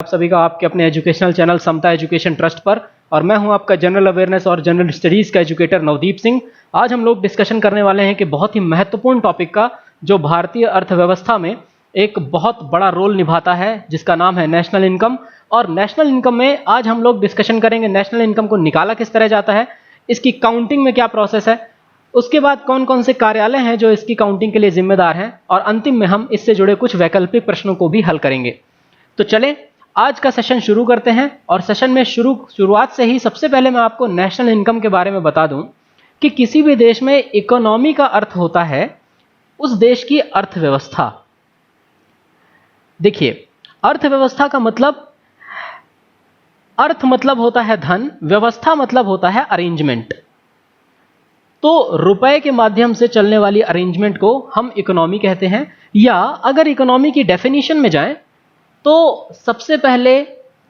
आप सभी का आपके अपने एजुकेशनल चैनल समता एजुकेशन ट्रस्ट पर। और मैं हूं आपका जनरल अवेयरनेस और जनरल स्टडीज का एजुकेटर नवदीप सिंह। आज हम लोग डिस्कशन करने वाले हैं कि बहुत ही महत्वपूर्ण टॉपिक का, जो भारतीय अर्थव्यवस्था में एक बहुत बड़ा रोल निभाता है, जिसका नाम है नेशनल इनकम। और नेशनल इनकम में आज हम लोग डिस्कशन करेंगे नेशनल इनकम को निकाला किस तरह जाता है, इसकी काउंटिंग में क्या प्रोसेस है, उसके बाद कौन कौन से कार्यालय हैं जो इसकी काउंटिंग के लिए जिम्मेदार हैं, और अंतिम में हम इससे जुड़े कुछ वैकल्पिक प्रश्नों को भी हल करेंगे। तो चलें आज का सेशन शुरू करते हैं। और सेशन में शुरुआत से ही सबसे पहले मैं आपको नेशनल इनकम के बारे में बता दूं कि किसी भी देश में इकोनॉमी का अर्थ होता है उस देश की अर्थव्यवस्था। देखिए, अर्थव्यवस्था का मतलब, अर्थ मतलब होता है धन, व्यवस्था मतलब होता है अरेंजमेंट। तो रुपए के माध्यम से चलने वाली अरेंजमेंट को हम इकोनॉमी कहते हैं। या अगर इकोनॉमी की डेफिनेशन में जाएं तो सबसे पहले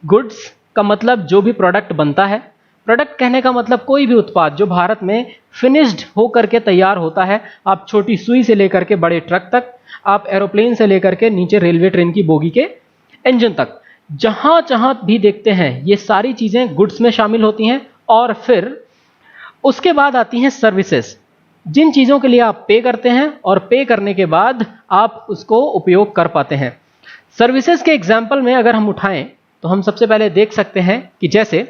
गुड्स का मतलब जो भी प्रोडक्ट बनता है। प्रोडक्ट कहने का मतलब कोई भी उत्पाद जो भारत में फिनिश्ड होकर के तैयार होता है। आप छोटी सुई से लेकर के बड़े ट्रक तक, आप एरोप्लेन से लेकर के नीचे रेलवे ट्रेन की बोगी के इंजन तक, जहां जहां भी देखते हैं ये सारी चीजें गुड्स में शामिल होती हैं। और फिर उसके बाद आती हैं सर्विसेज, जिन चीजों के लिए आप पे करते हैं और पे करने के बाद आप उसको उपयोग कर पाते हैं। सर्विसेज के एग्जाम्पल में अगर हम उठाएं तो हम सबसे पहले देख सकते हैं कि जैसे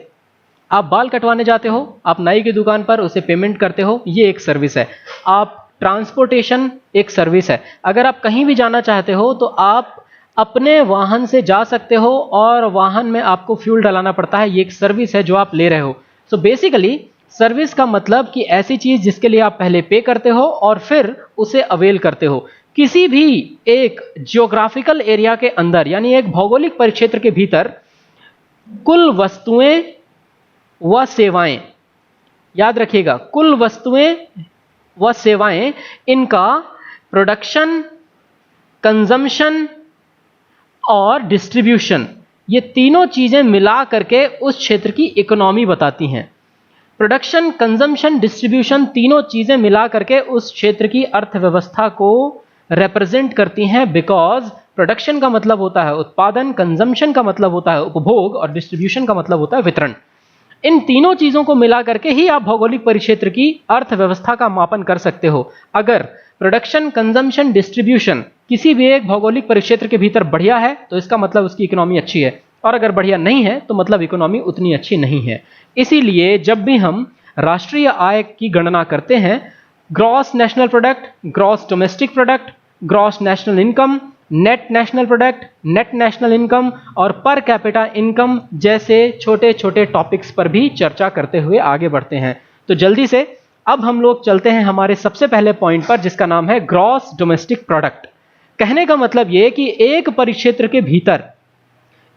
आप बाल कटवाने जाते हो, आप नाई की दुकान पर उसे पेमेंट करते हो, ये एक सर्विस है। आप ट्रांसपोर्टेशन एक सर्विस है। अगर आप कहीं भी जाना चाहते हो तो आप अपने वाहन से जा सकते हो और वाहन में आपको फ्यूल डलाना पड़ता है, ये एक सर्विस है जो आप ले रहे हो। सो बेसिकली सर्विस का मतलब कि ऐसी चीज जिसके लिए आप पहले पे करते हो और फिर उसे अवेल करते हो। किसी भी एक जियोग्राफिकल एरिया के अंदर, यानी एक भौगोलिक परिक्षेत्र के भीतर, कुल वस्तुएं व सेवाएं, याद रखिएगा, कुल वस्तुएं व सेवाएं, इनका प्रोडक्शन, कंजम्पशन और डिस्ट्रीब्यूशन, ये तीनों चीजें मिला करके उस क्षेत्र की इकोनॉमी बताती हैं। प्रोडक्शन, कंजम्पशन, डिस्ट्रीब्यूशन, तीनों चीजें मिला करके उस क्षेत्र की अर्थव्यवस्था को रिप्रेजेंट करती हैं। बिकॉज प्रोडक्शन का मतलब होता है उत्पादन, कंजम्पशन का मतलब होता है उपभोग और डिस्ट्रीब्यूशन का मतलब होता है वितरण। इन तीनों चीजों को मिला करके ही आप भौगोलिक परिक्षेत्र की अर्थव्यवस्था का मापन कर सकते हो। अगर प्रोडक्शन, कंजम्पशन, डिस्ट्रीब्यूशन किसी भी एक भौगोलिक परिक्षेत्र के भीतर बढ़िया है तो इसका मतलब उसकी इकोनॉमी अच्छी है, और अगर बढ़िया नहीं है तो मतलब इकोनॉमी उतनी अच्छी नहीं है। इसीलिए जब भी हम राष्ट्रीय आय की गणना करते हैं, gross national product, gross domestic product, gross national income, net national product, net national income और पर कैपिटा इनकम जैसे छोटे छोटे टॉपिक्स पर भी चर्चा करते हुए आगे बढ़ते हैं। तो जल्दी से अब हम लोग चलते हैं हमारे सबसे पहले पॉइंट पर, जिसका नाम है ग्रॉस डोमेस्टिक प्रोडक्ट। कहने का मतलब यह कि एक परिक्षेत्र के भीतर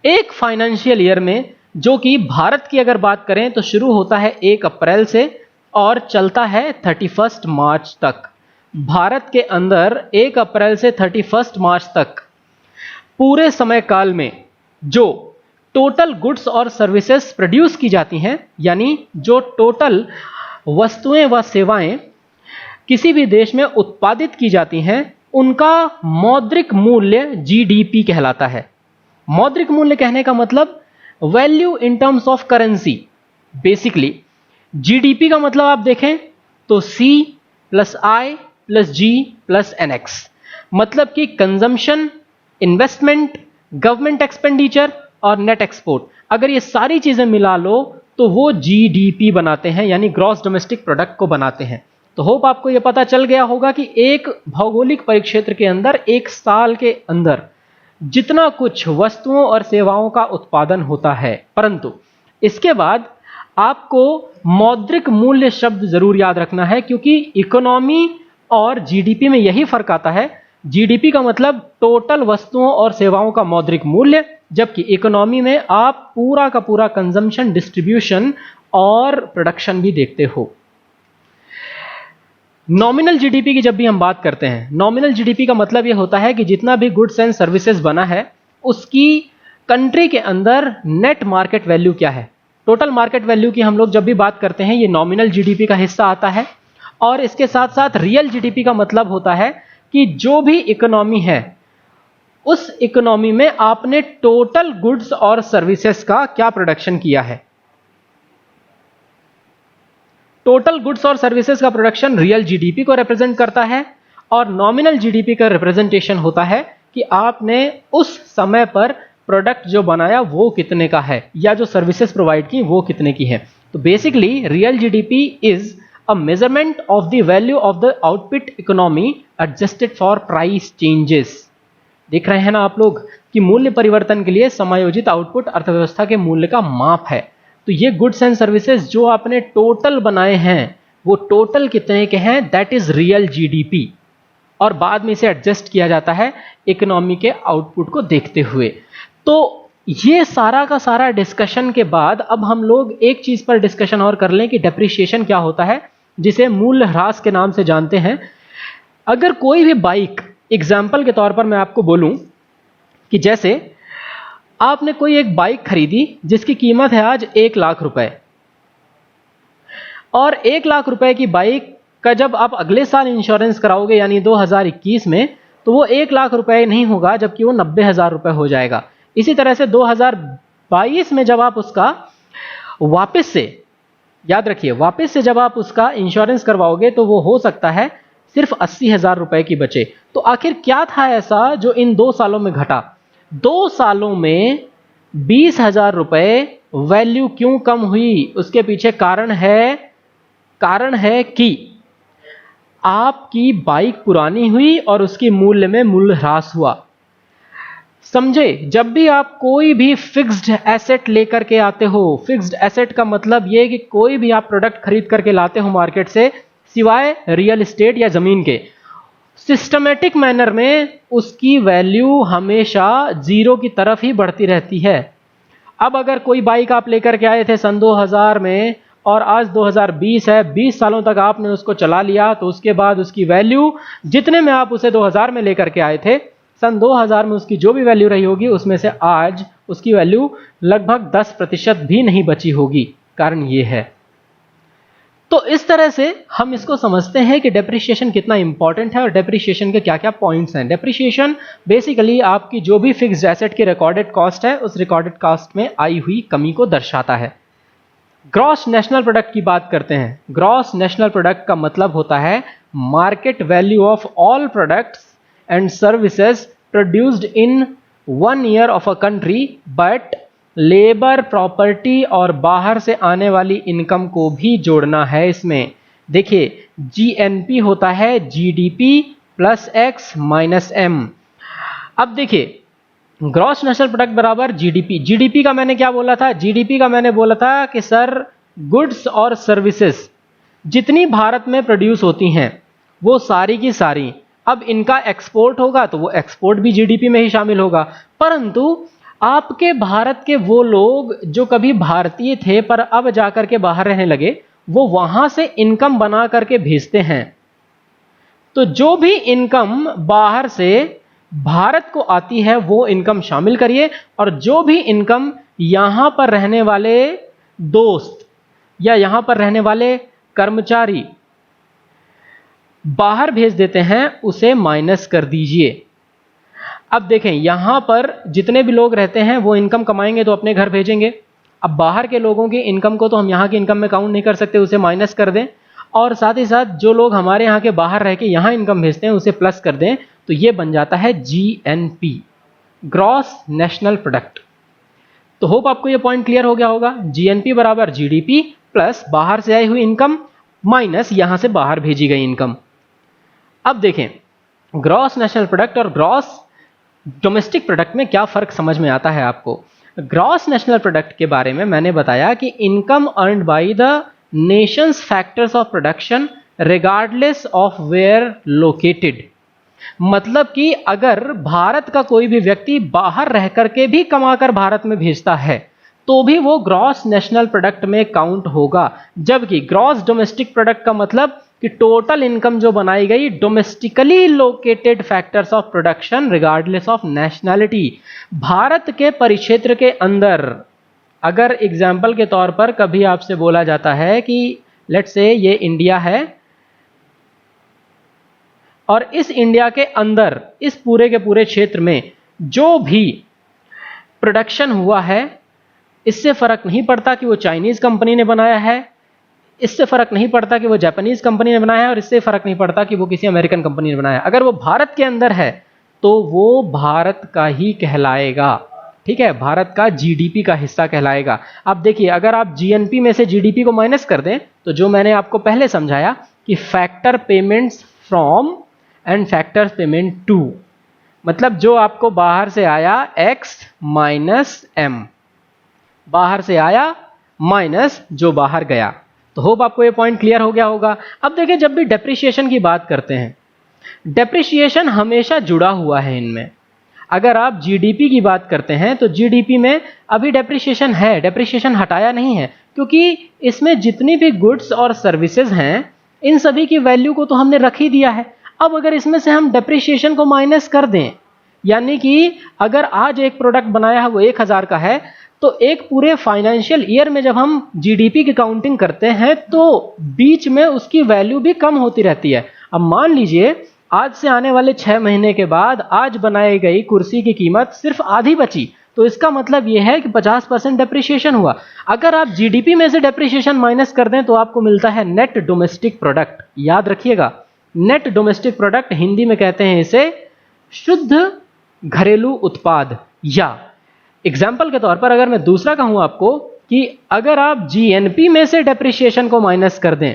एक फाइनेंशियल ईयर में, जो कि भारत की अगर बात करें तो शुरू होता है 1 अप्रैल से और चलता है 31 मार्च तक। भारत के अंदर 1 अप्रैल से 31 मार्च तक पूरे समय काल में जो टोटल गुड्स और सर्विसेज प्रोड्यूस की जाती हैं, यानी जो टोटल वस्तुएं व सेवाएं किसी भी देश में उत्पादित की जाती हैं, उनका मौद्रिक मूल्य जीडीपी कहलाता है। मौद्रिक मूल्य कहने का मतलब value in terms of currency. Basically GDP का मतलब आप देखें तो सी प्लस आई प्लस जी प्लस एनएक्स, मतलब कि कंजम्पशन, इन्वेस्टमेंट, गवर्नमेंट एक्सपेंडिचर और नेट एक्सपोर्ट। अगर ये सारी चीजें मिला लो तो वो जीडीपी बनाते हैं, यानी ग्रॉस डोमेस्टिक प्रोडक्ट को बनाते हैं। तो होप आपको यह पता चल गया होगा कि एक भौगोलिक परिक्षेत्र के अंदर एक साल के अंदर जितना कुछ वस्तुओं और सेवाओं का उत्पादन होता है। परंतु इसके बाद आपको मौद्रिक मूल्य शब्द जरूर याद रखना है, क्योंकि इकोनॉमी और जीडीपी में यही फर्क आता है। जीडीपी का मतलब टोटल वस्तुओं और सेवाओं का मौद्रिक मूल्य, जबकि इकोनॉमी में आप पूरा का पूरा कंजम्पशन, डिस्ट्रीब्यूशन और प्रोडक्शन भी देखते हो। नॉमिनल जीडीपी की जब भी हम बात करते हैं, नॉमिनल जीडीपी का मतलब यह होता है कि जितना भी गुड्स एंड सर्विसेज बना है उसकी कंट्री के अंदर नेट मार्केट वैल्यू क्या है। टोटल मार्केट वैल्यू की हम लोग जब भी बात करते हैं, ये नॉमिनल जीडीपी का हिस्सा आता है। और इसके साथ साथ रियल जीडीपी का मतलब होता है कि जो भी इकोनॉमी है उस इकोनॉमी में आपने टोटल गुड्स और सर्विसेज का क्या प्रोडक्शन किया है। टोटल गुड्स और सर्विसेज का प्रोडक्शन रियल जीडीपी को रिप्रेजेंट करता है और नॉमिनल जीडीपी का रिप्रेजेंटेशन होता है कि आपने उस समय पर प्रोडक्ट जो बनाया वो कितने का है या जो सर्विसेज प्रोवाइड की वो कितने की है। तो basically real GDP is a measurement of the value of the output economy adjusted for price changes. देख रहे हैं ना आप लोग कि मूल्य परिवर्तन के लिए समायोजित आउटपुट अर्थव्यवस्था के मूल्य का माप है। तो ये गुड्स एंड सर्विसेज जो आपने टोटल बनाए हैं वो टोटल कितने के हैं, दैट इज रियल जीडीपी, और बाद में इसे एडजस्ट किया जाता है इकोनॉमी के आउटपुट को देखते हुए। तो ये सारा का सारा डिस्कशन के बाद अब हम लोग एक चीज पर डिस्कशन और कर लें कि डेप्रिसिएशन क्या होता है, जिसे मूल्य ह्रास के नाम से जानते हैं। अगर कोई भी बाइक, एग्जाम्पल के तौर पर मैं आपको बोलूं कि जैसे आपने कोई एक बाइक खरीदी जिसकी कीमत है आज 1 लाख रुपए, और 1 लाख रुपए की बाइक का जब आप अगले साल इंश्योरेंस कराओगे यानी 2021 में, तो वो 1 लाख रुपए नहीं होगा जबकि वो 90,000 रुपए हो जाएगा। इसी तरह से 2022 में जब आप उसका वापस से, याद रखिए, वापस से जब आप उसका इंश्योरेंस करवाओगे तो वो हो सकता है सिर्फ 80,000 रुपए की बचे। तो आखिर क्या था ऐसा जो इन 2 सालों में घटा? 2 सालों में 20,000 रुपए वैल्यू क्यों कम हुई? उसके पीछे कारण है कि आपकी बाइक पुरानी हुई और उसकी मूल्य में मूल्यह्रास हुआ। समझे? जब भी आप कोई भी फिक्स्ड एसेट लेकर के आते हो, फिक्स्ड एसेट का मतलब यह कि कोई भी आप प्रोडक्ट खरीद करके लाते हो मार्केट से, सिवाय रियल एस्टेट या जमीन के, सिस्टमेटिक मैनर में उसकी वैल्यू हमेशा जीरो की तरफ ही बढ़ती रहती है। अब अगर कोई बाइक आप लेकर के आए थे सन 2000 में और आज 2020 है, 20 सालों तक आपने उसको चला लिया, तो उसके बाद उसकी वैल्यू जितने में आप उसे 2000 में लेकर के आए थे, सन 2000 में उसकी जो भी वैल्यू रही होगी उसमें से आज उसकी वैल्यू लगभग 10% भी नहीं बची होगी। कारण ये है। तो इस तरह से हम इसको समझते हैं कि डेप्रिसिएशन कितना इंपॉर्टेंट है और डेप्रिसिएशन के क्या क्या पॉइंट्स हैं। डेप्रिसिएशन बेसिकली आपकी जो भी फिक्स्ड एसेट की रिकॉर्डेड कॉस्ट है उस रिकॉर्डेड कॉस्ट में आई हुई कमी को दर्शाता है। ग्रॉस नेशनल प्रोडक्ट की बात करते हैं। ग्रॉस नेशनल प्रोडक्ट का मतलब होता है market value of all products and services produced in 1 year of a country, but labour, property और बाहर से आने वाली इनकम को भी जोड़ना है इसमें। देखिए, जीएनपी होता है GDP plus X minus M. अब देखिए, ग्रॉस नेशनल प्रोडक्ट बराबर जीडीपी। जीडीपी का मैंने क्या बोला था? जीडीपी का मैंने बोला था कि सर गुड्स और सर्विसेज जितनी भारत में प्रोड्यूस होती हैं वो सारी की सारी, अब इनका एक्सपोर्ट होगा तो वो एक्सपोर्ट भी जीडीपी में ही शामिल होगा। परंतु आपके भारत के वो लोग जो कभी भारतीय थे पर अब जाकर के बाहर रहने लगे, वो वहां से इनकम बना करके भेजते हैं। तो जो भी इनकम बाहर से भारत को आती है वो इनकम शामिल करिए, और जो भी इनकम यहां पर रहने वाले दोस्त या यहां पर रहने वाले कर्मचारी बाहर भेज देते हैं उसे माइनस कर दीजिए। अब देखें, यहां पर जितने भी लोग रहते हैं वो इनकम कमाएंगे तो अपने घर भेजेंगे। अब बाहर के लोगों की इनकम को तो हम यहां की इनकम में काउंट नहीं कर सकते, उसे माइनस कर दें, और साथ ही साथ जो लोग हमारे यहां के बाहर रह के यहां इनकम भेजते हैं उसे प्लस कर दें, तो ये बन जाता है जीएनपी, ग्रॉस नेशनल प्रोडक्ट। तो होप आपको ये पॉइंट क्लियर हो गया होगा। जीएनपी बराबर जीडीपी प्लस बाहर से आई हुई इनकम माइनस यहां से बाहर भेजी गई इनकम। अब देखें, ग्रॉस नेशनल प्रोडक्ट और ग्रॉस डोमेस्टिक प्रोडक्ट में क्या फर्क समझ में आता है आपको। ग्रॉस नेशनल प्रोडक्ट के बारे में मैंने बताया कि income earned by the nation's factors of production regardless of where located. मतलब कि अगर भारत का कोई भी व्यक्ति बाहर रह करके भी कमाकर भारत में भेजता है तो भी वो ग्रॉस नेशनल प्रोडक्ट में काउंट होगा। जबकि ग्रॉस डोमेस्टिक प्रोडक्ट का मतलब कि टोटल इनकम जो बनाई गई domestically located factors of production regardless of nationality, Bharat के परिक्षेत्र के अंदर। अगर एग्जाम्पल के तौर पर कभी आपसे बोला जाता है कि लेट्स से ये इंडिया है और इस इंडिया के अंदर इस पूरे के पूरे क्षेत्र में जो भी प्रोडक्शन हुआ है, इससे फर्क नहीं पड़ता कि वो चाइनीज कंपनी ने बनाया है, इससे फर्क नहीं पड़ता कि वो जापानीज कंपनी ने बनाया है, और इससे फर्क नहीं पड़ता कि वो किसी अमेरिकन कंपनी ने बनाया है। अगर वो भारत के अंदर है तो वो भारत का ही कहलाएगा। ठीक है, भारत का जीडीपी का हिस्सा कहलाएगा। अब देखिए, अगर आप जीएनपी में से जीडीपी को माइनस कर दें तो जो मैंने आपको पहले समझाया कि factor payments from and factor payment to, मतलब जो आपको बाहर से आया x माइनस एम, बाहर से आया माइनस जो बाहर गया। तो होप आपको ये पॉइंट क्लियर हो गया होगा। अब देखिए, जब भी डेप्रिसिएशन की बात करते हैं, डेप्रिसिएशन हमेशा जुड़ा हुआ है इनमें। अगर आप जीडीपी की बात करते हैं तो जीडीपी में अभी डेप्रिसिएशन है, डेप्रिसिएशन हटाया नहीं है, क्योंकि इसमें जितनी भी गुड्स और सर्विसेज हैं इन सभी की वैल्यू को तो हमने रख ही दिया है। अब अगर इसमें से हम डेप्रिसिएशन को माइनस कर दें, यानी कि अगर आज एक प्रोडक्ट बनाया है वो 1000 का है, तो एक पूरे फाइनेंशियल ईयर में जब हम जीडीपी की काउंटिंग करते हैं तो बीच में उसकी वैल्यू भी कम होती रहती है। अब मान लीजिए आज से आने वाले 6 महीने के बाद आज बनाई गई कुर्सी की कीमत सिर्फ आधी बची, तो इसका मतलब यह है कि 50% डेप्रिसिएशन हुआ। अगर आप जीडीपी में से डेप्रिसिएशन माइनस कर दें तो आपको मिलता है नेट डोमेस्टिक प्रोडक्ट। याद रखिएगा, नेट डोमेस्टिक प्रोडक्ट, हिंदी में कहते हैं इसे शुद्ध घरेलू उत्पाद। या एग्जाम्पल के तौर पर अगर मैं दूसरा कहूं आपको कि अगर आप जीएनपी में से डेप्रिसिएशन को माइनस कर दें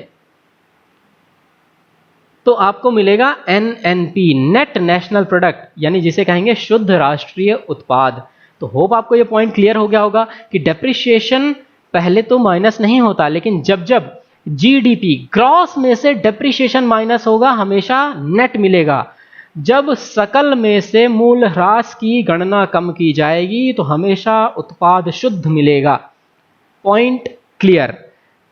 तो आपको मिलेगा एनएनपी, नेट नेशनल प्रोडक्ट, यानी जिसे कहेंगे शुद्ध राष्ट्रीय उत्पाद। तो होप आपको यह पॉइंट क्लियर हो गया होगा कि डेप्रिसिएशन पहले तो माइनस नहीं होता, लेकिन जब जब जीडीपी ग्रॉस में से डेप्रिसिएशन माइनस होगा हमेशा नेट मिलेगा। जब सकल में से मूल ह्रास की गणना कम की जाएगी तो हमेशा उत्पाद शुद्ध मिलेगा। Point clear.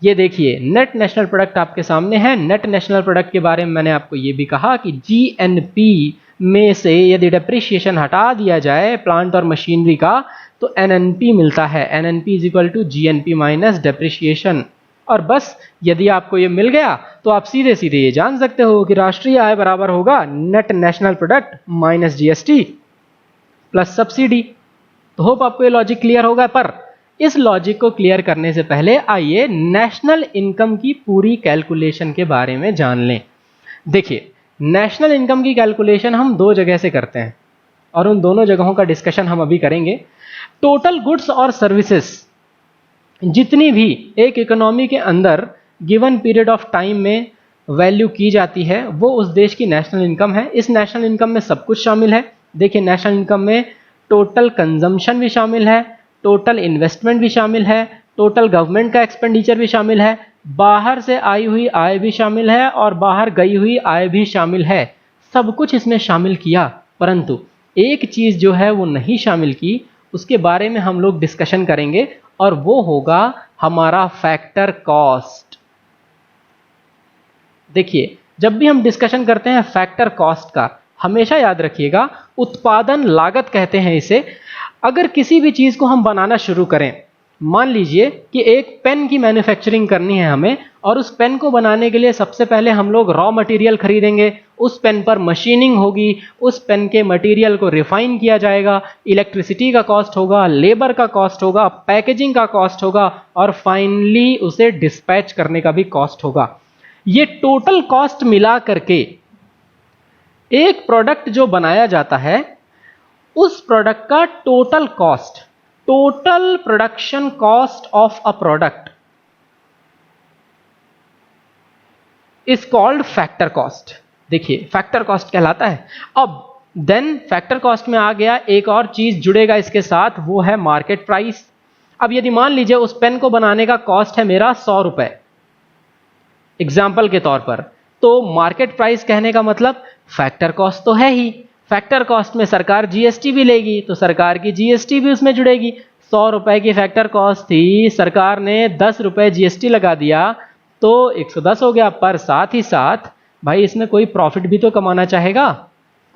ये देखिए, नेट नेशनल प्रोडक्ट आपके सामने है। नेट नेशनल प्रोडक्ट के बारे में मैंने आपको ये भी कहा कि जीएनपी में से यदि डेप्रिसिएशन हटा दिया जाए प्लांट और मशीनरी का तो एनएनपी मिलता है। NNP is equal to GNP minus depreciation. और बस यदि आपको ये मिल गया तो आप सीधे सीधे ये जान सकते हो कि राष्ट्रीय आय बराबर होगा net national product minus GST plus subsidy. तो होप आपको ये लॉजिक क्लियर होगा। पर इस लॉजिक को क्लियर करने से पहले आइए नेशनल इनकम की पूरी कैलकुलेशन के बारे में जान लें। देखिए, नेशनल इनकम की कैलकुलेशन हम दो जगह से करते हैं और उन दोनों जगहों का डिस्कशन हम अभी करेंगे। टोटल गुड्स और सर्विसेज जितनी भी एक इकोनॉमी के अंदर गिवन पीरियड ऑफ टाइम में वैल्यू की जाती है वो उस देश की नेशनल इनकम है। इस नेशनल इनकम में सब कुछ शामिल है। देखिए, नेशनल इनकम में टोटल कंजम्पशन भी शामिल है, टोटल इन्वेस्टमेंट भी शामिल है, टोटल गवर्नमेंट का एक्सपेंडिचर भी शामिल है, बाहर से आई हुई आय भी शामिल है और बाहर गई हुई आय भी शामिल है। सब कुछ इसमें शामिल किया, परंतु एक चीज जो है वो नहीं शामिल की, उसके बारे में हम लोग डिस्कशन करेंगे और वो होगा हमारा फैक्टर कॉस्ट। देखिए, जब भी हम डिस्कशन करते हैं फैक्टर कॉस्ट का, हमेशा याद रखिएगा उत्पादन लागत कहते हैं इसे। अगर किसी भी चीज को हम बनाना शुरू करें, मान लीजिए कि एक पेन की मैन्युफैक्चरिंग करनी है हमें, और उस पेन को बनाने के लिए सबसे पहले हम लोग रॉ मटेरियल खरीदेंगे, उस पेन पर मशीनिंग होगी, उस पेन के मटेरियल को रिफाइन किया जाएगा, इलेक्ट्रिसिटी का कॉस्ट होगा, लेबर का कॉस्ट होगा, पैकेजिंग का कॉस्ट होगा और फाइनली उसे डिस्पैच करने का भी कॉस्ट होगा। ये टोटल कॉस्ट मिला करके एक प्रोडक्ट जो बनाया जाता है उस प्रोडक्ट का total cost, total production cost of a product is called factor cost. देखिए, फैक्टर कॉस्ट कहलाता है। अब देन फैक्टर कॉस्ट में आ गया एक और चीज जुड़ेगा इसके साथ, वो है मार्केट प्राइस। अब यदि मान लीजिए उस पेन को बनाने का कॉस्ट है मेरा 100 रुपए एग्जाम्पल के तौर पर, तो मार्केट प्राइस कहने का मतलब फैक्टर कॉस्ट तो है ही। फैक्टर कॉस्ट में सरकार जीएसटी भी लेगी तो सरकार की जीएसटी भी उसमें जुड़ेगी। 100 रुपए की फैक्टर कॉस्ट थी, सरकार ने 10 रुपए जीएसटी लगा दिया तो 110 हो गया। पर साथ ही साथ भाई इसमें कोई प्रॉफिट भी तो कमाना चाहेगा,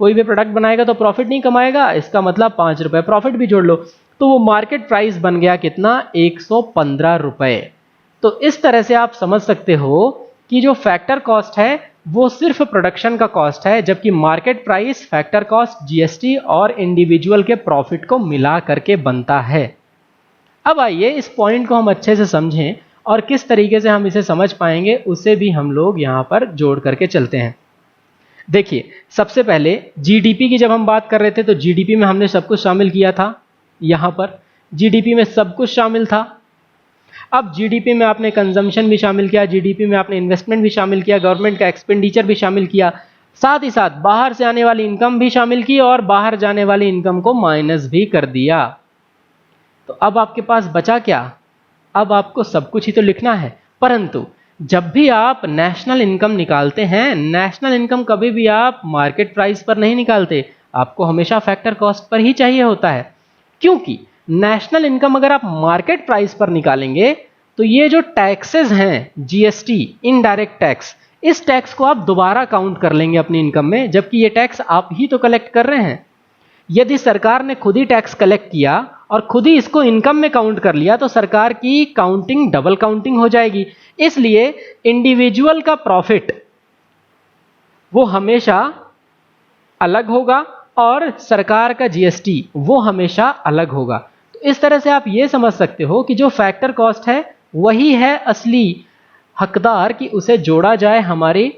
कोई भी प्रोडक्ट बनाएगा तो प्रॉफिट नहीं कमाएगा, इसका मतलब 5 रुपए प्रॉफिट भी जोड़ लो, तो वो मार्केट प्राइस बन गया कितना, 115 रुपए। तो इस तरह से आप समझ सकते हो कि जो फैक्टर कॉस्ट है वो सिर्फ प्रोडक्शन का कॉस्ट है, जबकि market price factor cost, GST और इंडिविजुअल के प्रॉफिट को मिला करके बनता है। अब आइए इस पॉइंट को हम अच्छे से समझें और किस तरीके से हम इसे समझ पाएंगे उसे भी हम लोग यहां पर जोड़ करके चलते हैं। देखिए, सबसे पहले जीडीपी की जब हम बात कर रहे थे तो जीडीपी में हमने सब कुछ शामिल किया था। यहां पर जीडीपी में सब कुछ शामिल था। अब जीडीपी में आपने कंजम्पशन भी शामिल किया, जीडीपी में आपने इन्वेस्टमेंट भी शामिल किया, गवर्नमेंट का एक्सपेंडिचर भी शामिल किया, साथ ही साथ बाहर से आने वाली इनकम भी शामिल की और बाहर जाने वाली इनकम को माइनस भी कर दिया। तो अब आपके पास बचा क्या? अब आपको सब कुछ ही तो लिखना है, परंतु जब भी आप नेशनल इनकम निकालते हैं, नेशनल इनकम कभी भी आप मार्केट प्राइस पर नहीं निकालते, आपको हमेशा फैक्टर कॉस्ट पर ही चाहिए होता है। क्योंकि नेशनल इनकम अगर आप मार्केट प्राइस पर निकालेंगे तो ये जो टैक्सेस हैं, जीएसटी, इनडायरेक्ट टैक्स, इस टैक्स को आप दोबारा काउंट कर लेंगे अपनी इनकम में, जबकि ये टैक्स आप ही तो कलेक्ट कर रहे हैं। यदि सरकार ने खुद ही टैक्स कलेक्ट किया और खुद ही इसको इनकम में काउंट कर लिया तो सरकार की काउंटिंग डबल काउंटिंग हो जाएगी। इसलिए इंडिविजुअल का प्रॉफिट वो हमेशा अलग होगा और सरकार का जीएसटी वो हमेशा अलग होगा। तो इस तरह से आप ये समझ सकते हो कि जो फैक्टर कॉस्ट है वही है असली हकदार कि उसे जोड़ा जाए हमारी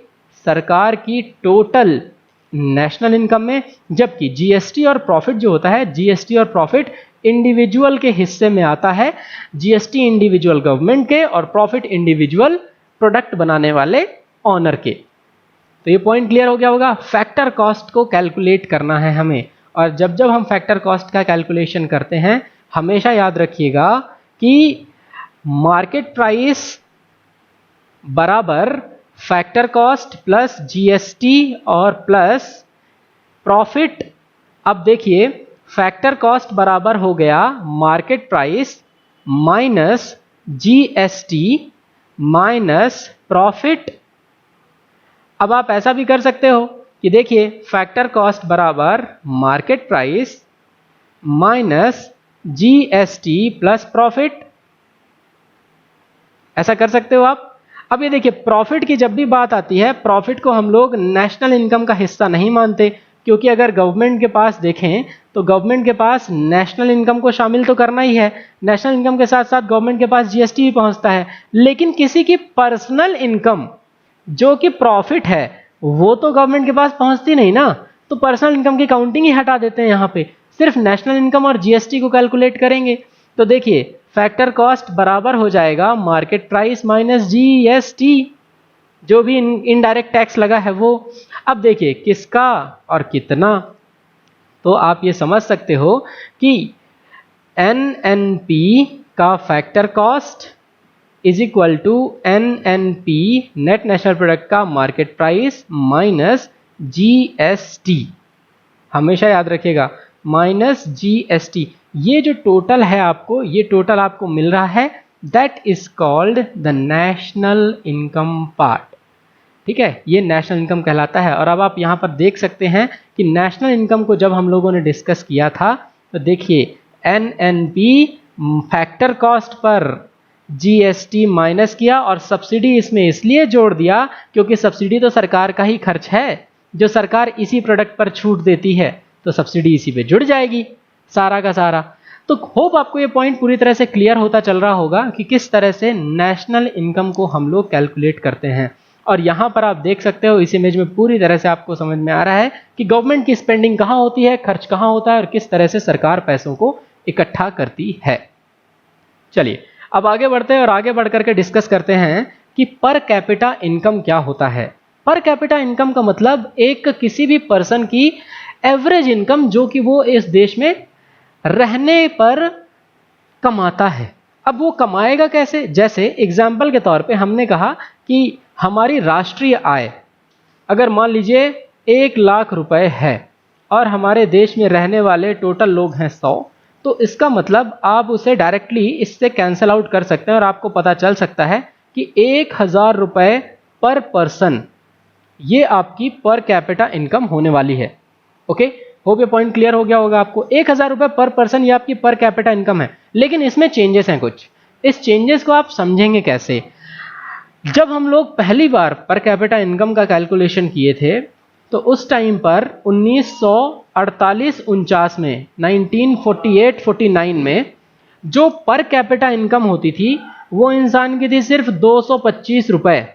सरकार की टोटल नेशनल इनकम में, जबकि जीएसटी और प्रॉफिट जो होता है, जीएसटी और प्रॉफिट इंडिविजुअल के हिस्से में आता है। जीएसटी इंडिविजुअल गवर्नमेंट के और प्रॉफिट इंडिविजुअल प्रोडक्ट बनाने वाले ऑनर के। तो ये पॉइंट क्लियर हो गया होगा। फैक्टर कॉस्ट को कैलकुलेट करना है हमें, और जब जब हम फैक्टर कॉस्ट का कैलकुलेशन करते हैं हमेशा याद रखिएगा कि मार्केट प्राइस बराबर फैक्टर कॉस्ट प्लस जीएसटी और प्लस प्रॉफिट। अब देखिए, फैक्टर कॉस्ट बराबर हो गया market price minus GST minus profit. अब आप ऐसा भी कर सकते हो कि देखिए, फैक्टर कॉस्ट बराबर market price minus GST plus profit, ऐसा कर सकते हो आप। अब ये देखिए, प्रॉफिट की जब भी बात आती है, प्रॉफिट को हम लोग नेशनल इनकम का हिस्सा नहीं मानते, क्योंकि अगर गवर्नमेंट के पास देखें तो गवर्नमेंट के पास नेशनल इनकम को शामिल तो करना ही है, नेशनल इनकम के साथ साथ गवर्नमेंट के पास जीएसटी भी पहुंचता है, लेकिन किसी की पर्सनल इनकम जो कि प्रॉफिट है वो तो गवर्नमेंट के पास पहुंचती नहीं ना, तो पर्सनल इनकम की काउंटिंग ही हटा देते हैं। यहां पे सिर्फ नेशनल इनकम और जीएसटी को कैलकुलेट करेंगे। तो देखिए, फैक्टर कॉस्ट बराबर हो जाएगा मार्केट प्राइस माइनस जीएसटी, जो भी इनडायरेक्ट टैक्स लगा है वो। अब देखिए किसका और कितना, तो आप ये समझ सकते हो कि एनएनपी का factor cost is equal to NNP net national product का मार्केट प्राइस माइनस जीएसटी। हमेशा याद रखिएगा माइनस जीएसटी। ये जो टोटल है आपको, ये टोटल आपको मिल रहा है, that is called the national income part. ठीक है, ये नेशनल इनकम कहलाता है। और अब आप यहां पर देख सकते हैं कि नेशनल इनकम को जब हम लोगों ने डिस्कस किया था तो देखिए, NNP factor cost per GST minus किया और सब्सिडी इसमें इसलिए जोड़ दिया क्योंकि सब्सिडी तो सरकार का ही खर्च है, जो सरकार इसी प्रोडक्ट पर छूट देती है, तो सब्सिडी इसी पे जुड़ जाएगी सारा का सारा। तो होप आपको ये पॉइंट पूरी तरह से क्लियर होता चल रहा होगा कि किस तरह से नेशनल इनकम को हम लोग कैलकुलेट करते हैं। और यहां पर आप देख सकते हो इस इमेज में पूरी तरह से आपको समझ में आ रहा है कि गवर्नमेंट की स्पेंडिंग कहां होती है, खर्च कहां होता है और किस तरह से सरकार पैसों को इकट्ठा करती है। चलिए अब आगे बढ़ते हैं और आगे बढ़ करके डिस्कस करते हैं कि पर कैपिटा इनकम क्या होता है। पर कैपिटा इनकम का मतलब एक किसी भी पर्सन की एवरेज इनकम जो कि वो इस देश में रहने पर कमाता है। अब वो कमाएगा कैसे? जैसे एग्जाम्पल के तौर पे हमने कहा कि हमारी राष्ट्रीय आय अगर मान लीजिए 1 लाख रुपए है और हमारे देश में रहने वाले टोटल लोग हैं 100, तो इसका मतलब आप उसे डायरेक्टली इससे कैंसिल आउट कर सकते हैं और आपको पता चल सकता है कि 1000 रुपए पर पर्सन ये आपकी पर कैपिटा इनकम होने वाली है। ओके, होप ये पॉइंट क्लियर हो गया होगा आपको। 1000 रुपए पर पर्सन ये आपकी पर कैपिटा इनकम है, लेकिन इसमें चेंजेस हैं कुछ। इस चेंजेस को आप समझेंगे कैसे? जब हम लोग पहली बार पर कैपिटा इनकम का कैलकुलेशन किए थे तो उस टाइम पर 1948-49 में 1948-49 में जो पर कैपिटा इनकम होती थी वो इंसान की थी सिर्फ 225 रुपए।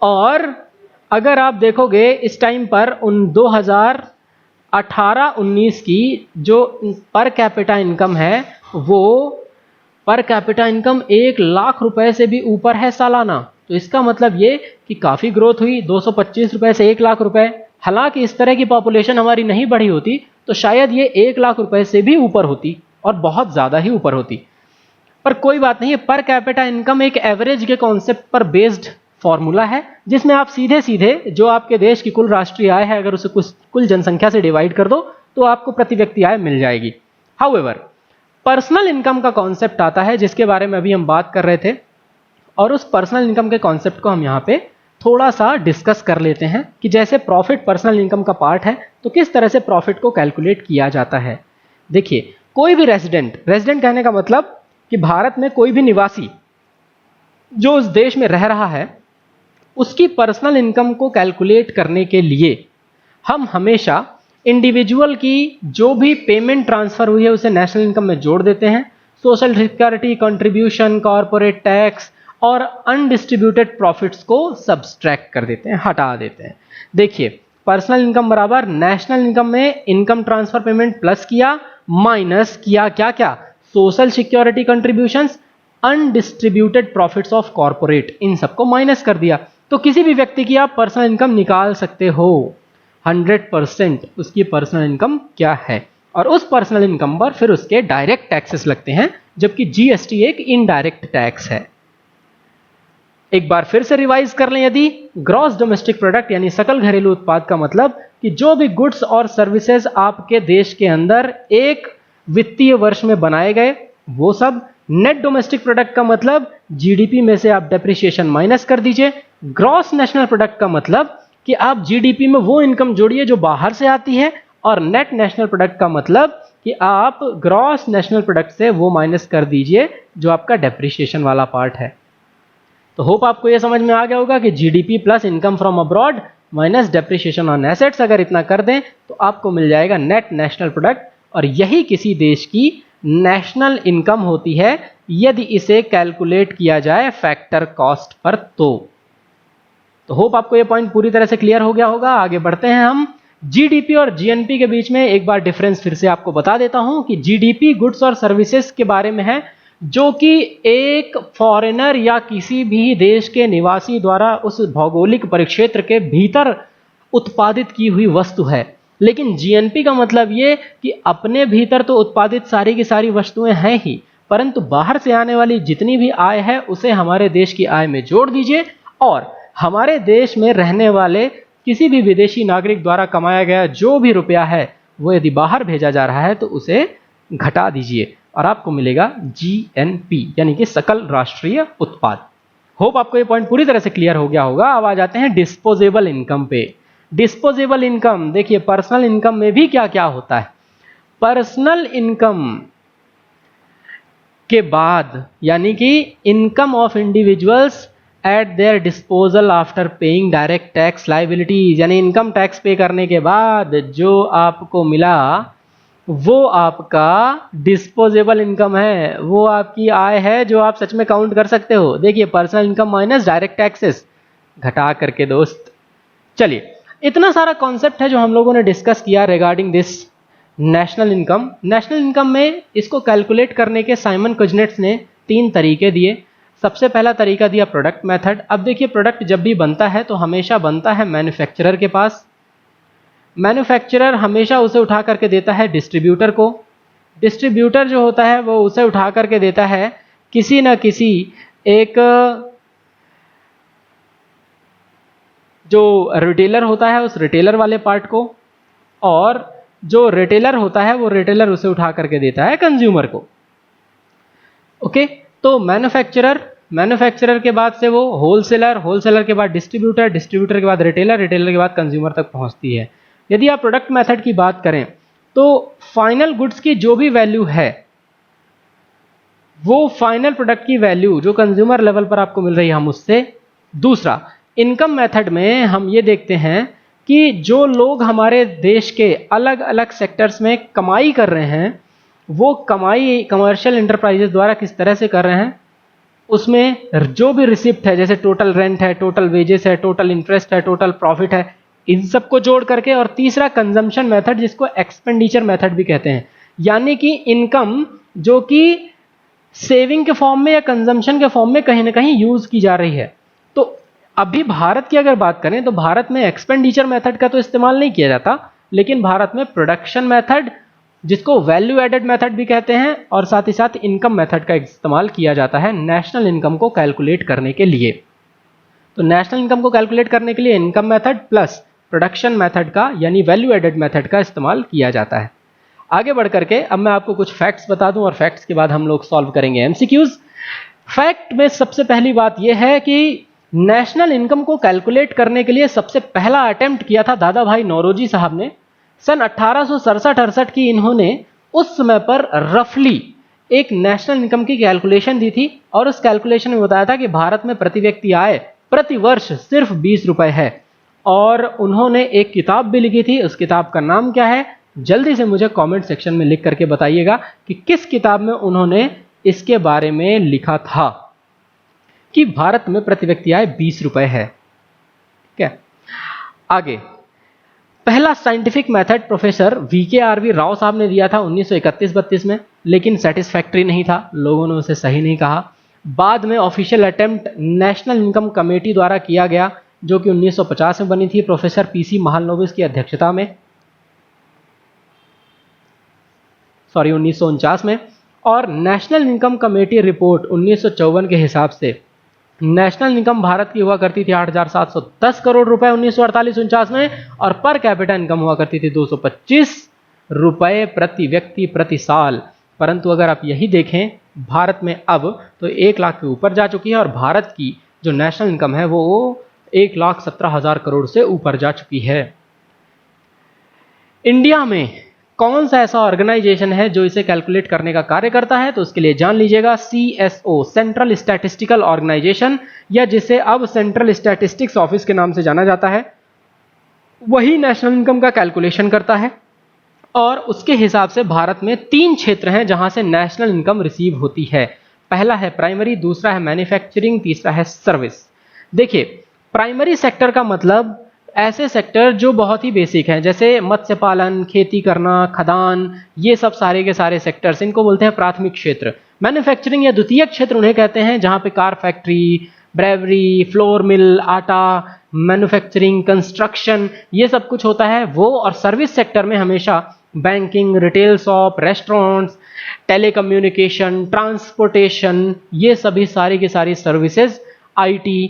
और अगर आप देखोगे इस टाइम पर उन 2018-19 की जो पर कैपिटा इनकम है वो पर कैपिटा इनकम 1 लाख रुपए से भी ऊपर है सालाना। तो इसका मतलब ये कि काफ़ी ग्रोथ हुई 225 रुपए से 1 लाख रुपए। हालांकि इस तरह की पॉपुलेशन हमारी नहीं बढ़ी होती तो शायद ये 1 लाख रुपए से भी ऊपर होती और बहुत ज़्यादा ही ऊपर होती। पर कोई बात नहीं, पर कैपिटा इनकम एक एवरेज के कॉन्सेप्ट पर बेस्ड फॉर्मूला है जिसमें आप सीधे सीधे जो आपके देश की कुल राष्ट्रीय आय है अगर उसे कुल जनसंख्या से डिवाइड कर दो तो आपको प्रति व्यक्ति आय मिल जाएगी। हाउएवर पर्सनल इनकम का कॉन्सेप्ट आता है जिसके बारे में अभी हम बात कर रहे थे और उस पर्सनल इनकम के कॉन्सेप्ट को हम यहाँ पे थोड़ा सा डिस्कस कर लेते हैं कि जैसे प्रॉफिट पर्सनल इनकम का पार्ट है तो किस तरह से प्रॉफिट को कैलकुलेट किया जाता है। देखिए कोई भी रेजिडेंट कहने का मतलब कि भारत में कोई भी निवासी जो उस देश में रह रहा है उसकी पर्सनल इनकम को कैलकुलेट करने के लिए हम हमेशा इंडिविजुअल की जो भी पेमेंट ट्रांसफर हुई है उसे नेशनल इनकम में जोड़ देते हैं। Social security contribution, corporate tax और अनडिस्ट्रीब्यूटेड प्रॉफिट्स को सब्सट्रैक्ट कर देते हैं, हटा देते हैं। देखिए पर्सनल इनकम बराबर नेशनल इनकम में इनकम ट्रांसफर पेमेंट प्लस किया माइनस किया क्या क्या social security contributions, undistributed profits of corporate, इन सबको माइनस कर दिया। तो किसी भी व्यक्ति की आप पर्सनल इनकम निकाल सकते हो 100% उसकी पर्सनल इनकम क्या है और उस पर्सनल इनकम पर फिर उसके डायरेक्ट टैक्सेस लगते हैं जबकि जीएसटी एक इनडायरेक्ट टैक्स है। एक बार फिर से रिवाइज कर लें, यदि ग्रॉस डोमेस्टिक प्रोडक्ट यानी सकल घरेलू उत्पाद का मतलब कि जो भी गुड्स और सर्विसेज आपके देश के अंदर एक वित्तीय वर्ष में बनाए गए वो सब। नेट डोमेस्टिक प्रोडक्ट का मतलब जीडीपी में से आप डेप्रिसिएशन माइनस कर दीजिए। ग्रॉस नेशनल प्रोडक्ट का मतलब कि आप जीडीपी में वो इनकम जोड़िए जो बाहर से आती है और नेट नेशनल प्रोडक्ट का मतलब कि आप ग्रॉस नेशनल प्रोडक्ट से वो माइनस कर दीजिए जो आपका डेप्रिसिएशन वाला पार्ट है। तो होप आपको ये समझ में आ गया होगा कि GDP plus income from abroad minus depreciation on assets अगर इतना कर दें तो आपको मिल जाएगा नेट नेशनल प्रोडक्ट और यही किसी देश की नेशनल इनकम होती है यदि इसे कैलकुलेट किया जाए फैक्टर कॉस्ट पर। तो होप आपको ये पॉइंट पूरी तरह से क्लियर हो गया होगा। आगे बढ़ते हैं हम जीडीपी और जीएनपी के बीच में एक बार डिफरेंस फिर से आपको बता देता हूं कि जीडीपी गुड्स और सर्विसेज के बारे में है जो कि एक फॉरेनर या किसी भी देश के निवासी द्वारा उस भौगोलिक परिक्षेत्र के भीतर उत्पादित की हुई वस्तु है। लेकिन जीएनपी का मतलब ये कि अपने भीतर तो उत्पादित सारी की सारी वस्तुएं हैं ही परंतु बाहर से आने वाली जितनी भी आय है उसे हमारे देश की आय में जोड़ दीजिए और हमारे देश में रहने वाले किसी भी विदेशी नागरिक द्वारा कमाया गया जो भी रुपया है वो यदि बाहर भेजा जा रहा है तो उसे घटा दीजिए और आपको मिलेगा जीएनपी यानी कि सकल राष्ट्रीय उत्पाद। होप आपको ये पॉइंट पूरी तरह से क्लियर हो गया होगा। अब आ जाते हैं डिस्पोजेबल इनकम पे। डिस्पोजेबल इनकम देखिए पर्सनल इनकम में भी क्या क्या होता है। पर्सनल इनकम के बाद यानी कि income of individuals eight there disposal after paying direct tax liabilities, यानी इनकम टैक्स पे करने के बाद जो आपको मिला वो आपका डिस्पोजेबल इनकम है, वो आपकी आय है जो आप सच में काउंट कर सकते हो। देखिए personal income minus direct taxes घटा करके दोस्त। चलिए इतना सारा कॉन्सेप्ट है जो हम लोगों ने डिस्कस किया regarding this national income. National income में इसको कैलकुलेट करने के साइमन कुजनेट्स ने 3 तरीके दिए। सबसे पहला तरीका दिया प्रोडक्ट मेथड। अब देखिए प्रोडक्ट जब भी बनता है तो हमेशा बनता है मैन्युफैक्चरर के पास। मैन्युफैक्चरर हमेशा उसे उठा करके देता है डिस्ट्रीब्यूटर को। डिस्ट्रीब्यूटर जो होता है वो उसे उठा करके देता है किसी न किसी एक जो रिटेलर होता है उस रिटेलर वाले पार्ट को और जो रिटेलर होता है वो रिटेलर उसे उठा करके देता है कंज्यूमर को। ओके तो मैन्युफैक्चरर के बाद से वो होलसेलर के बाद डिस्ट्रीब्यूटर के बाद रिटेलर के बाद कंज्यूमर तक पहुंचती है। यदि आप प्रोडक्ट मेथड की बात करें तो फाइनल गुड्स की जो भी वैल्यू है वो फाइनल प्रोडक्ट की वैल्यू जो कंज्यूमर लेवल पर आपको मिल रही है हम उससे। दूसरा, इनकम मेथड में हम ये देखते हैं कि जो लोग हमारे देश के अलग अलग सेक्टर्स में कमाई कर रहे हैं वो कमाई कमर्शियल इंटरप्राइजेस द्वारा किस तरह से कर रहे हैं, उसमें जो भी रिसिप्ट है जैसे टोटल रेंट है, टोटल वेजेस है, टोटल इंटरेस्ट है, टोटल प्रॉफिट है, इन सबको जोड़ करके। और तीसरा कंजम्पशन मेथड जिसको एक्सपेंडिचर मेथड भी कहते हैं, यानी कि इनकम जो कि सेविंग के फॉर्म में या कंजम्पशन के फॉर्म में कहीं ना कहीं यूज की जा रही है। तो अभी भारत की अगर बात करें तो भारत में एक्सपेंडिचर मेथड का तो इस्तेमाल नहीं किया जाता, लेकिन भारत में प्रोडक्शन मेथड जिसको वैल्यू एडेड मेथड भी कहते हैं और साथ ही साथ इनकम मेथड का इस्तेमाल किया जाता है नेशनल इनकम को कैलकुलेट करने के लिए। तो नेशनल इनकम को कैलकुलेट करने के लिए income method plus production method का यानी वैल्यू एडेड मेथड का इस्तेमाल किया जाता है। आगे बढ़ करके अब मैं आपको कुछ फैक्ट्स बता दूं और फैक्ट्स के बाद हम लोग सॉल्व करेंगे एमसीक्यूज। फैक्ट में सबसे पहली बात यह है कि नेशनल इनकम को कैलकुलेट करने के लिए सबसे पहला अटेम्प्ट किया था दादा भाई नौरोजी साहब ने सन 1867-68 की। इन्होंने उस समय पर रफली एक नेशनल इनकम की कैलकुलेशन दी थी और उस कैलकुलेशन में बताया था कि भारत में प्रति व्यक्ति आय प्रति वर्ष सिर्फ 20 रुपए है। और उन्होंने एक किताब भी लिखी थी, उस किताब का नाम क्या है जल्दी से मुझे कमेंट सेक्शन में लिख करके बताइएगा कि किस किताब में उन्होंने इसके बारे में लिखा था कि भारत में प्रति व्यक्ति आय 20 रुपए है। ठीक है, आगे पहला scientific method professor VKRV Rao साहब ने दिया था 1931-32 में, लेकिन सेटिस्फैक्ट्री नहीं था, लोगों ने उसे सही नहीं कहा। बाद में official attempt national income committee द्वारा किया गया जो कि 1950 में बनी थी प्रोफेसर PC महालनोबिस की अध्यक्षता में, 1949 में। और नेशनल इनकम कमेटी रिपोर्ट 1954 के हिसाब से नेशनल इनकम भारत की हुआ करती थी 8,710 करोड़ रुपए 1948-49 में और पर कैपिटा इनकम हुआ करती थी 225 रुपए प्रति व्यक्ति प्रति साल। परंतु अगर आप यही देखें भारत में अब तो 1 लाख के ऊपर जा चुकी है और भारत की जो नेशनल इनकम है वो 1,17,000 करोड़ से ऊपर जा चुकी है। इंडिया में कौन सा ऐसा ऑर्गेनाइजेशन है जो इसे कैलकुलेट करने का कार्य करता है, तो उसके लिए जान लीजिएगा CSO सेंट्रल स्टैटिस्टिकल ऑर्गेनाइजेशन, या जिसे अब सेंट्रल स्टैटिस्टिक्स ऑफिस के नाम से जाना जाता है, वही नेशनल इनकम का कैलकुलेशन करता है। और उसके हिसाब से भारत में 3 क्षेत्र हैं जहां से नेशनल इनकम रिसीव होती है। पहला है प्राइमरी, दूसरा है मैन्युफैक्चरिंग, तीसरा है सर्विस। देखिए प्राइमरी सेक्टर का मतलब ऐसे सेक्टर जो बहुत ही बेसिक हैं, जैसे मत्स्य पालन, खेती करना, खदान, ये सब सारे के सारे सेक्टर्स, इनको बोलते हैं प्राथमिक क्षेत्र। मैन्युफैक्चरिंग या द्वितीयक क्षेत्र उन्हें कहते हैं जहां पे car factory, bravery, flour mill, आटा, मैन्युफैक्चरिंग, कंस्ट्रक्शन, ये सब कुछ होता है वो। और सर्विस सेक्टर में हमेशा banking, retail shop, restaurants, telecommunication, transportation, ये सभी सारी की सारी सर्विसेज IT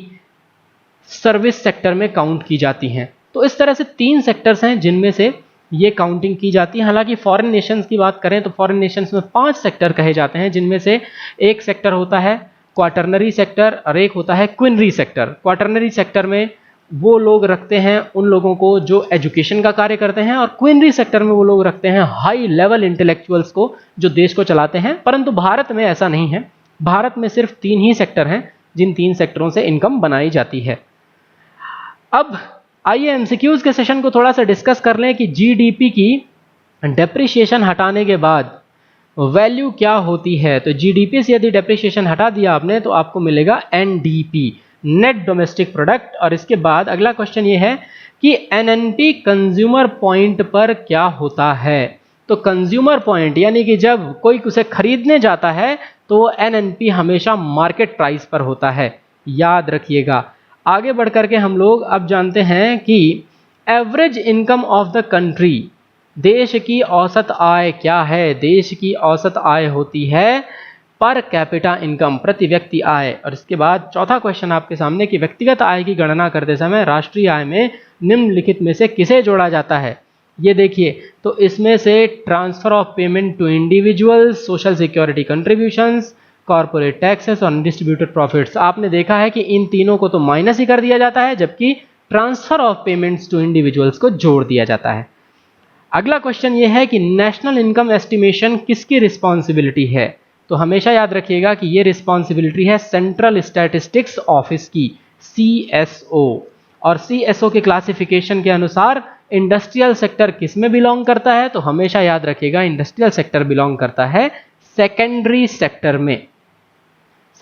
सर्विस सेक्टर में काउंट की जाती हैं। तो इस तरह से 3 सेक्टर्स हैं जिनमें से ये काउंटिंग की जाती है। हालांकि फॉरेन नेशंस की बात करें तो फॉरेन नेशंस में 5 सेक्टर कहे जाते हैं, जिनमें से एक सेक्टर होता है क्वाटरनरी सेक्टर और एक होता है क्विनरी सेक्टर। क्वाटरनरी सेक्टर में वो लोग रखते हैं उन लोगों को जो एजुकेशन का कार्य करते हैं और क्विनरी सेक्टर में वो लोग रखते हैं हाई लेवल इंटेलेक्चुअल्स को जो देश को चलाते हैं। परंतु भारत में ऐसा नहीं है, भारत में सिर्फ 3 ही सेक्टर हैं जिन 3 सेक्टरों से इनकम बनाई जाती है। अब आइए एमसीक्यूज के सेशन को थोड़ा सा डिस्कस कर लें कि जीडीपी की डेप्रिसिएशन हटाने के बाद वैल्यू क्या होती है। तो जीडीपी से यदि डेप्रिसिएशन हटा दिया आपने तो आपको मिलेगा एनडीपी, नेट डोमेस्टिक प्रोडक्ट। और इसके बाद अगला क्वेश्चन ये है कि एनएनपी कंज्यूमर पॉइंट पर क्या होता है। तो कंज्यूमर पॉइंट यानी कि जब कोई उसे खरीदने जाता है तो एनएनपी हमेशा मार्केट प्राइस पर होता है, याद रखिएगा। आगे बढ़ करके हम लोग अब जानते हैं कि average income of the country, देश की औसत आय क्या है। देश की औसत आय होती है पर कैपिटा इनकम, प्रति व्यक्ति आय। और इसके बाद चौथा क्वेश्चन आपके सामने कि व्यक्तिगत आय की गणना करते समय राष्ट्रीय आय में निम्नलिखित में से किसे जोड़ा जाता है। ये देखिए, तो इसमें से transfer of payment to individuals, social security contributions, corporate taxes और डिस्ट्रीब्यूटेड प्रॉफिट्स। आपने देखा है कि इन तीनों को तो माइनस ही कर दिया जाता है, जबकि transfer of payments to individuals को जोड़ दिया जाता है। अगला क्वेश्चन ये है कि नेशनल इनकम एस्टिमेशन किसकी रिस्पॉन्सिबिलिटी है। तो हमेशा याद रखिएगा कि ये रिस्पॉन्सिबिलिटी है सेंट्रल स्टैटिस्टिक्स ऑफिस की, CSO। और CSO के क्लासिफिकेशन के अनुसार इंडस्ट्रियल सेक्टर किस में बिलोंग करता है, तो हमेशा याद रखिएगा इंडस्ट्रियल सेक्टर बिलोंग करता है सेकेंडरी सेक्टर में।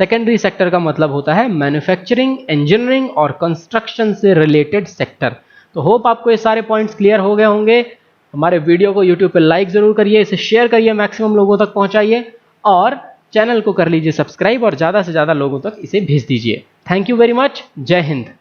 सेकेंडरी सेक्टर का मतलब होता है मैन्युफैक्चरिंग, इंजीनियरिंग और कंस्ट्रक्शन से रिलेटेड सेक्टर। तो होप आपको ये सारे पॉइंट्स क्लियर हो गए होंगे। हमारे वीडियो को यूट्यूब पे लाइक जरूर करिए, इसे शेयर करिए, मैक्सिमम लोगों तक पहुंचाइए और चैनल को कर लीजिए सब्सक्राइब और ज़्यादा से ज़्यादा लोगों तक इसे भेज दीजिए। Thank you very much. जय हिंद।